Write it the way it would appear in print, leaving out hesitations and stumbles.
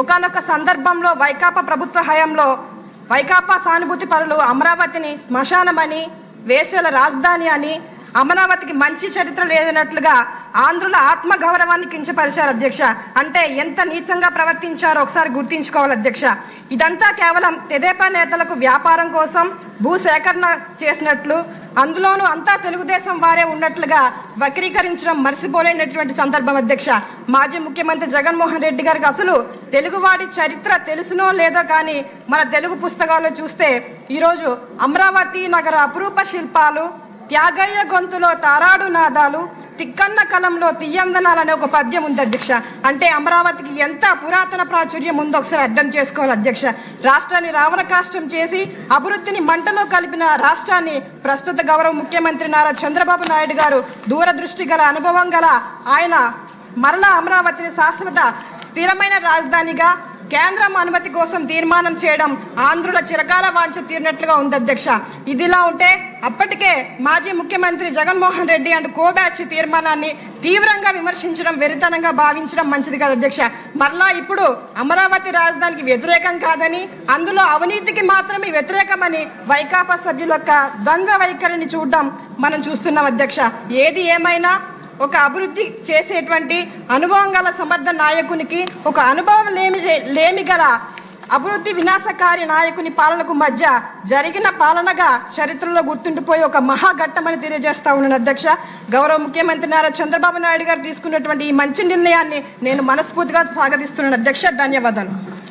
ఒకానొక సందర్భంలో వైకాపా ప్రభుత్వ హయాంలో వైకాపా సానుభూతి పరులు అమరావతిని శ్మశానమని, వేశ్యల రాజధాని అని, అమరావతికి మంచి చరిత్ర లేదన్నట్లుగా ఆంధ్రుల ఆత్మగౌరవాన్ని కించపరిచారు అధ్యక్ష. అంటే ఎంత నీచంగా ప్రవర్తించారో ఒకసారి గుర్తించుకోవాలి అధ్యక్ష. ఇదంతా కేవలం తెదేపా నేతలకు వ్యాపారం కోసం భూసేకరణ చేసినట్లు, అందులోనూ అంతా తెలుగుదేశం వారే ఉన్నట్లుగా వక్రీకరించడం మర్చిపోలేనటువంటి సందర్భం అధ్యక్ష. మాజీ ముఖ్యమంత్రి జగన్మోహన్ రెడ్డి గారికి అసలు తెలుగువాడి చరిత్ర తెలుసునో లేదో కానీ మన తెలుగు పుస్తకాల్లో చూస్తే ఈరోజు అమరావతి నగర అపురూప శిల్పాలు, త్యాగయ్య గొంతులో తారాడు నాదాలు, తిక్కన్న కలంలో తియ్యందనాలనే ఒక పద్యం ఉంది అధ్యక్ష. అంటే అమరావతికి ఎంత పురాతన ప్రాచుర్యం ఉందో ఒకసారి అర్థం చేసుకోవాలి అధ్యక్ష. రాష్ట్రాన్ని రావణ కాష్టం చేసి అభివృద్ధిని మంటలో కలిపిన రాష్ట్రాన్ని ప్రస్తుత గౌరవ ముఖ్యమంత్రి నారా చంద్రబాబు నాయుడు గారు దూరదృష్టి గల, అనుభవం గల ఆయన మరలా అమరావతిని శాశ్వత స్థిరమైన రాజధానిగా కేంద్రం అనుమతి కోసం తీర్మానం చేయడం ఆంధ్రుల చిరకాల వాంఛ తీరినట్లుగా ఉంది అధ్యక్ష. ఇదిలా ఉంటే అప్పటికే మాజీ ముఖ్యమంత్రి జగన్మోహన్ రెడ్డి అండ్ కోబ్యాచ్ తీర్మానాన్ని తీవ్రంగా విమర్శించడం, వెరితనంగా భావించడం మంచిది కాదు అధ్యక్ష. మరలా ఇప్పుడు అమరావతి రాజధానికి వ్యతిరేకం కాదని, అందులో అవినీతికి మాత్రమే వ్యతిరేకమని వైకాపా సభ్యుల యొక్క ద్వంద్వ వైఖరిని చూడడం మనం చూస్తున్నాం అధ్యక్ష. ఏది ఏమైనా ఒక అభివృద్ధి చేసేటువంటి అనుభవం గల సమర్థ నాయకునికి, ఒక అనుభవం లేమి గల అభివృద్ధి వినాశకారి నాయకుని పాలనకు మధ్య జరిగిన పాలనగా చరిత్రలో గుర్తుండిపోయి ఒక మహాఘట్టమని తెలియజేస్తా ఉన్నాను అధ్యక్ష. గౌరవ ముఖ్యమంత్రి నారా చంద్రబాబు నాయుడు గారు తీసుకున్నటువంటి ఈ మంచి నిర్ణయాన్ని నేను మనస్ఫూర్తిగా స్వాగతిస్తున్నాను అధ్యక్ష. ధన్యవాదాలు.